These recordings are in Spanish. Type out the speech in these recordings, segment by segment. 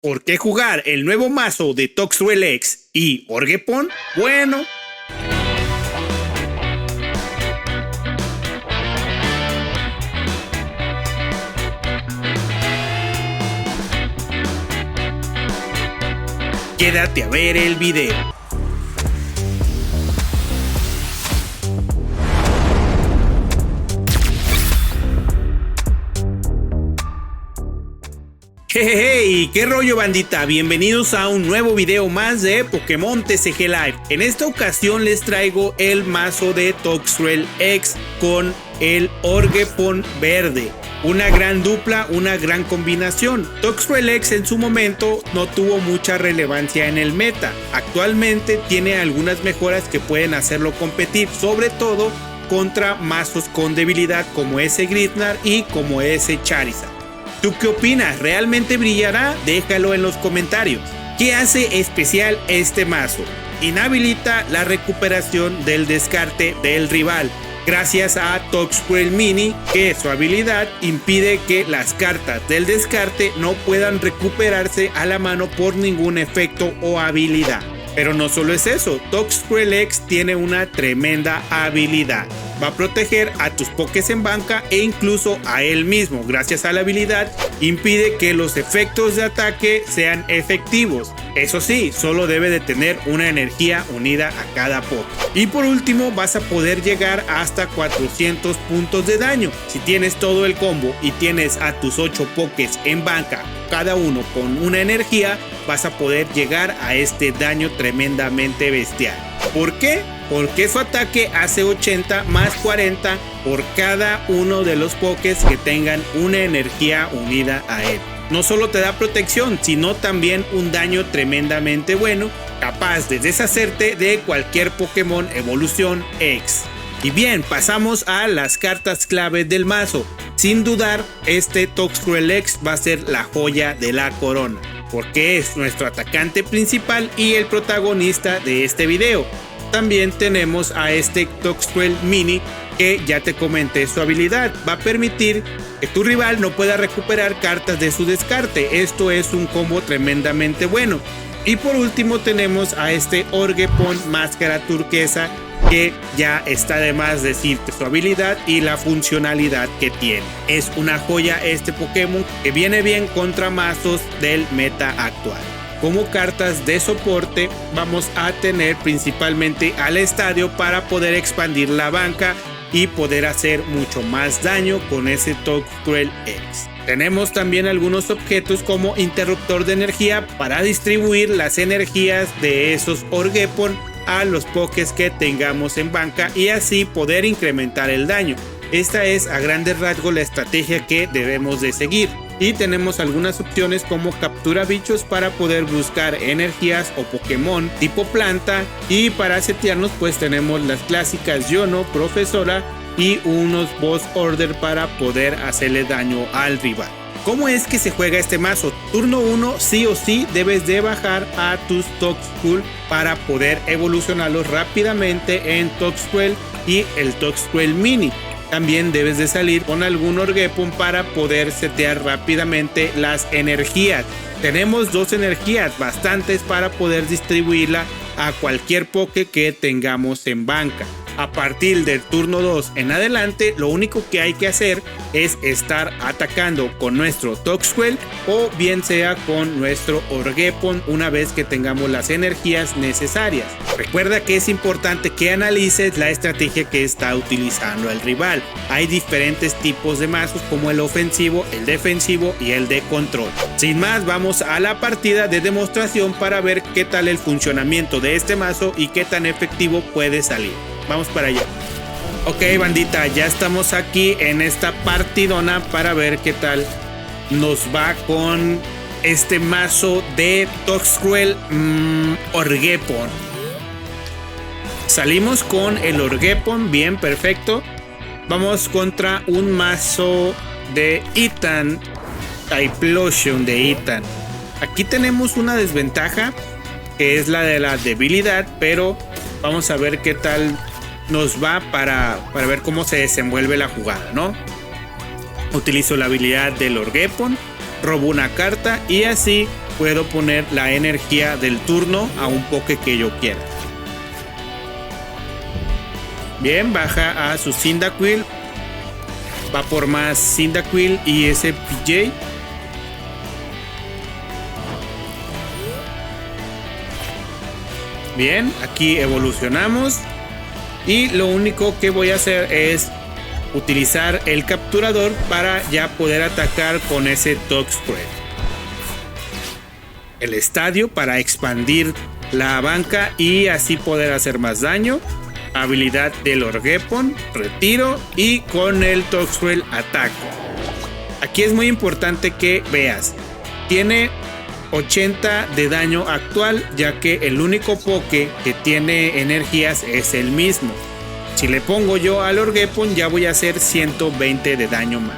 ¿Por qué jugar el nuevo mazo de Toxtrel X y Orgepon? Bueno, quédate a ver el video. Hey, ¿qué rollo, bandita? Bienvenidos a un nuevo video más de Pokémon TCG Live. En esta ocasión les traigo el mazo de Toxtrel X con el Orgepon verde. Una gran dupla, una gran combinación. Toxtrel X en su momento no tuvo mucha relevancia en el meta. Actualmente tiene algunas mejoras que pueden hacerlo competir, sobre todo contra mazos con debilidad como ese Grizznar y como ese Charizard. ¿Tú qué opinas? ¿Realmente brillará? Déjalo en los comentarios. ¿Qué hace especial este mazo? Inhabilita la recuperación del descarte del rival, gracias a Toxtrel Mini, que su habilidad impide que las cartas del descarte no puedan recuperarse a la mano por ningún efecto o habilidad. Pero no solo es eso, Toxtrel X tiene una tremenda habilidad. Va a proteger a tus Pokés en banca e incluso a él mismo. Gracias a la habilidad, impide que los efectos de ataque sean efectivos. Eso sí, solo debe de tener una energía unida a cada Poké. Y por último, vas a poder llegar hasta 400 puntos de daño. Si tienes todo el combo y tienes a tus 8 Pokés en banca, cada uno con una energía, vas a poder llegar a este daño tremendamente bestial. ¿Por qué? Porque su ataque hace 80 más 40 por cada uno de los Pokés que tengan una energía unida a él. No solo te da protección, sino también un daño tremendamente bueno, capaz de deshacerte de cualquier Pokémon evolución X. Y bien, pasamos a las cartas clave del mazo. Sin dudar, este Toxtrel X va a ser la joya de la corona, porque es nuestro atacante principal y el protagonista de este video. También tenemos a este Toxtrel Mini, que ya te comenté su habilidad. Va a permitir que tu rival no pueda recuperar cartas de su descarte. Esto es un combo tremendamente bueno. Y por último tenemos a este Orgepon Máscara Turquesa, que ya está de más decirte su habilidad y la funcionalidad que tiene. Es una joya este Pokémon que viene bien contra mazos del meta actual. Como cartas de soporte vamos a tener principalmente al estadio para poder expandir la banca y poder hacer mucho más daño con ese Toxtrel X. Tenemos también algunos objetos como interruptor de energía para distribuir las energías de esos Orgepon a los Pokés que tengamos en banca y así poder incrementar el daño. Esta es a grandes rasgos la estrategia que debemos de seguir. Y tenemos algunas opciones como captura bichos para poder buscar energías o Pokémon tipo planta. Y para setearnos pues tenemos las clásicas Yono, Profesora y unos Boss Order para poder hacerle daño al rival. ¿Cómo es que se juega este mazo? Turno 1 sí o sí debes de bajar a tus Toxtrel para poder evolucionarlos rápidamente en Toxtrel y el Toxtrel Mini. También debes de salir con algún Orgepon para poder setear rápidamente las energías. Tenemos 2 energías, bastantes para poder distribuirla a cualquier Poké que tengamos en banca. A partir del turno 2 en adelante, lo único que hay que hacer es estar atacando con nuestro Toxtrel o bien sea con nuestro Orgepon una vez que tengamos las energías necesarias. Recuerda que es importante que analices la estrategia que está utilizando el rival. Hay diferentes tipos de mazos como el ofensivo, el defensivo y el de control. Sin más, vamos a la partida de demostración para ver qué tal el funcionamiento de este mazo y qué tan efectivo puede salir. Vamos para allá. Ok, bandita, ya estamos aquí en esta partidona para ver qué tal nos va con este mazo de Toxtrel Orgepon. Salimos con el Orgepon, bien, perfecto. Vamos contra un mazo de Ethan, Typhlosion de Ethan. Aquí tenemos una desventaja, que es la de la debilidad, pero vamos a ver qué tal nos va para ver cómo se desenvuelve la jugada, ¿no? Utilizo la habilidad del Orgepon, robo una carta y así puedo poner la energía del turno a un poke que yo quiera. Bien, baja a su Cyndaquil. Va por más Cyndaquil y ese PJ. Bien, aquí evolucionamos. Y lo único que voy a hacer es utilizar el capturador para ya poder atacar con ese Toxtrel. El estadio para expandir la banca y así poder hacer más daño. Habilidad del Orgepon, retiro y con el Toxtrel ataco. Aquí es muy importante que veas, tiene 80 de daño actual, ya que el único poke que tiene energías es el mismo. Si le pongo yo al Orgepon ya voy a hacer 120 de daño más.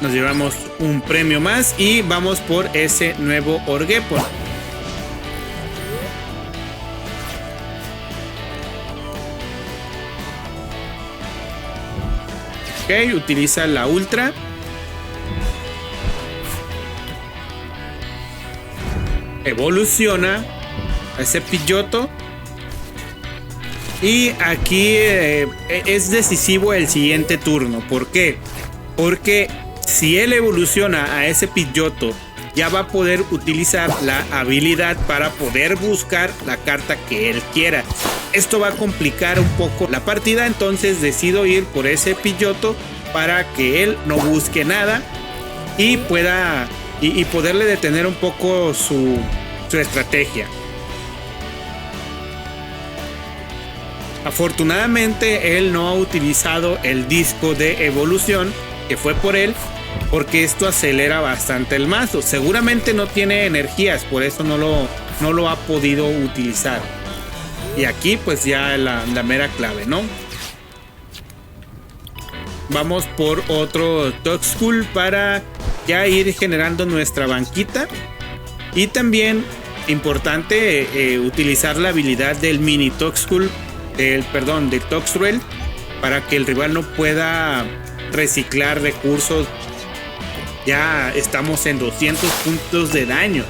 Nos llevamos un premio más y vamos por ese nuevo Orgepon. Ok, utiliza la ultra. Evoluciona a ese Pidgeotto. Y aquí es decisivo el siguiente turno. ¿Por qué? Porque si él evoluciona a ese Pidgeotto, ya va a poder utilizar la habilidad para poder buscar la carta que él quiera. Esto va a complicar un poco la partida, entonces decido ir por ese Pidgeotto para que él no busque nada y pueda y poderle detener un poco su estrategia. Afortunadamente él no ha utilizado el disco de evolución, que fue por él, porque esto acelera bastante el mazo. Seguramente no tiene energías, por eso no lo ha podido utilizar. Y aquí pues ya la mera clave, ¿no? Vamos por otro Toxtrel para ya ir generando nuestra banquita. Y también importante utilizar la habilidad del mini Toxtrel, del Toxtrel, para que el rival no pueda reciclar recursos. Ya estamos en 200 puntos de daño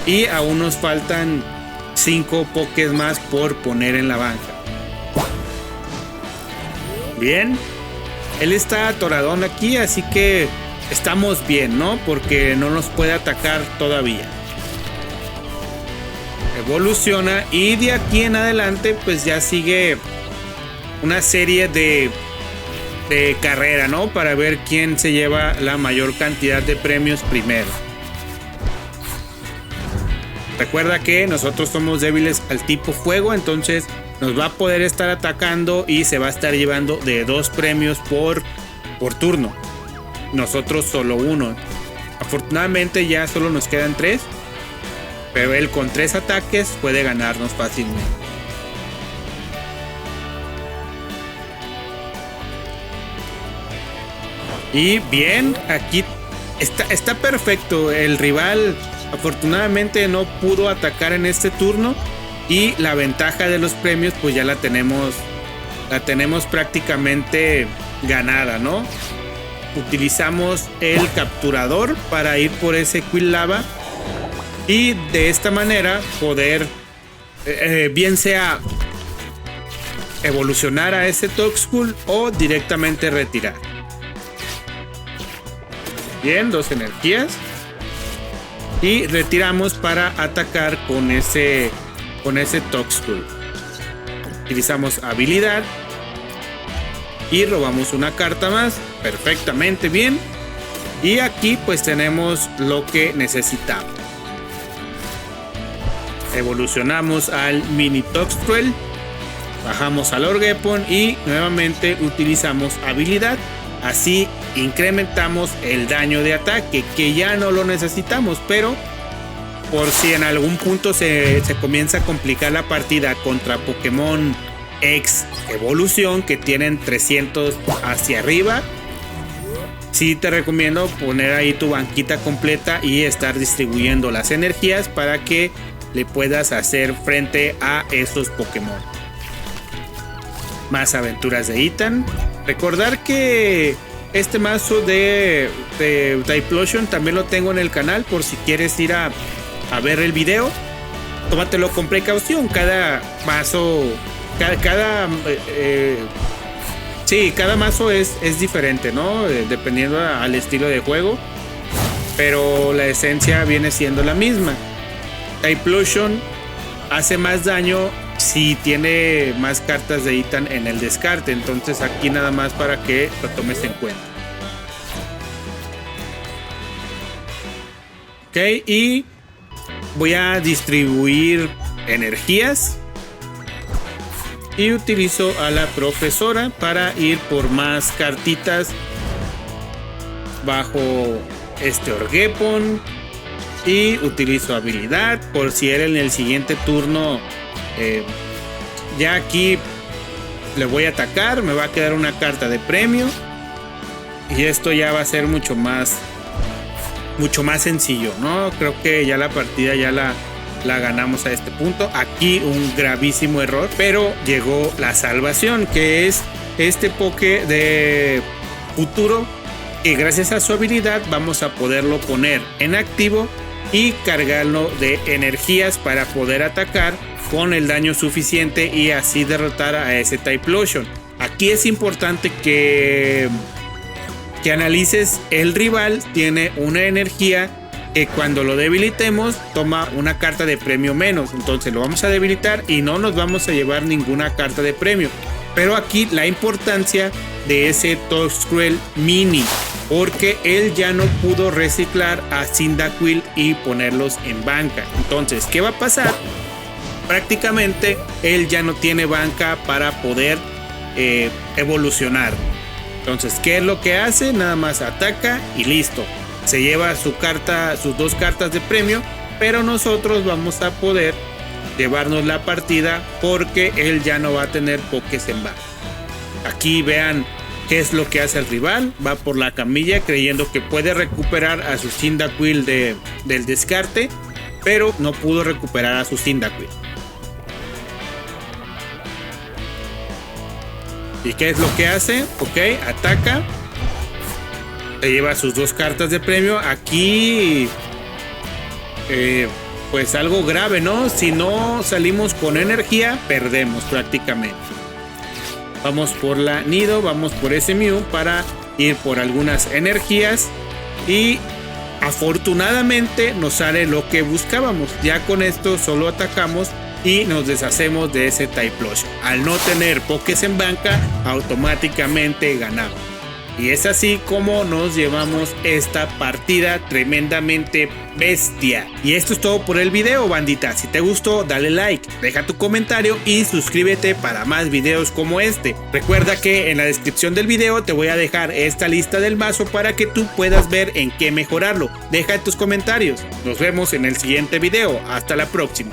y aún nos faltan 5 pokés más por poner en la banca. Bien, él está atoradón aquí, así que estamos bien, ¿no? Porque no nos puede atacar todavía. Evoluciona y de aquí en adelante pues ya sigue una serie de carrera, ¿no? Para ver quién se lleva la mayor cantidad de premios primero. Recuerda que nosotros somos débiles al tipo fuego, entonces nos va a poder estar atacando y se va a estar llevando de 2 premios por turno. Nosotros solo 1. Afortunadamente ya solo nos quedan 3, pero él con 3 ataques puede ganarnos fácilmente. Y bien, aquí está perfecto. El rival afortunadamente no pudo atacar en este turno. Y la ventaja de los premios pues ya la tenemos prácticamente ganada, ¿no? Utilizamos el capturador para ir por ese Quilava. Y de esta manera poder bien sea evolucionar a ese Toxtrel o directamente retirar. Bien, 2 energías. Y retiramos para atacar con ese Toxtrel. Utilizamos habilidad. Y robamos una carta más. Perfectamente bien. Y aquí pues tenemos lo que necesitamos. Evolucionamos al mini Toxtrel. Bajamos al Orgepon y nuevamente utilizamos habilidad. Así incrementamos el daño de ataque, que ya no lo necesitamos, pero por si en algún punto se comienza a complicar la partida contra Pokémon X Evolución que tienen 300 hacia arriba, sí te recomiendo poner ahí tu banquita completa y estar distribuyendo las energías para que le puedas hacer frente a estos Pokémon. Más aventuras de Ethan. Recordar que este mazo de Typhlosion también lo tengo en el canal por si quieres ir a ver el video. Tómatelo con precaución. Cada mazo, cada mazo es diferente, ¿no? Dependiendo al estilo de juego. Pero la esencia viene siendo la misma. Typhlosion hace más daño si tiene más cartas de Ethan en el descarte. Entonces aquí nada más para que lo tomes en cuenta. Ok, y voy a distribuir energías. Y utilizo a la profesora para ir por más cartitas bajo este Orgepon. Y utilizo habilidad por si era en el siguiente turno. Ya aquí le voy a atacar. Me va a quedar una carta de premio. Y esto ya va a ser mucho más sencillo, ¿no? Creo que ya la partida ya la ganamos a este punto. Aquí un gravísimo error, pero llegó la salvación, que es este Poké de futuro, que gracias a su habilidad vamos a poderlo poner en activo y cargarlo de energías para poder atacar con el daño suficiente y así derrotar a ese Typhlosion. Aquí es importante que analices el rival. Tiene una energía que cuando lo debilitemos toma una carta de premio menos, entonces lo vamos a debilitar y no nos vamos a llevar ninguna carta de premio. Pero aquí la importancia de ese Toxtrel mini, porque él ya no pudo reciclar a Cyndaquil y ponerlos en banca. Entonces, ¿qué va a pasar? Prácticamente él ya no tiene banca para poder evolucionar. Entonces, ¿qué es lo que hace? Nada más ataca y listo. Se lleva sus dos cartas de premio, pero nosotros vamos a poder llevarnos la partida porque él ya no va a tener pokés en banca. Aquí vean qué es lo que hace el rival. Va por la camilla creyendo que puede recuperar a su Cyndaquil del descarte, pero no pudo recuperar a su Cyndaquil. ¿Y qué es lo que hace? Ok, ataca. Se lleva sus dos cartas de premio. Aquí pues algo grave, ¿no? Si no salimos con energía, perdemos prácticamente. Vamos por la Nido, vamos por ese Mew para ir por algunas energías. Y afortunadamente nos sale lo que buscábamos. Ya con esto solo atacamos y nos deshacemos de ese Typhlosion. Al no tener pokés en banca, automáticamente ganamos. Y es así como nos llevamos esta partida tremendamente bestia. Y esto es todo por el video, bandita. Si te gustó, dale like, deja tu comentario y suscríbete para más videos como este. Recuerda que en la descripción del video te voy a dejar esta lista del mazo para que tú puedas ver en qué mejorarlo. Deja tus comentarios. Nos vemos en el siguiente video. Hasta la próxima.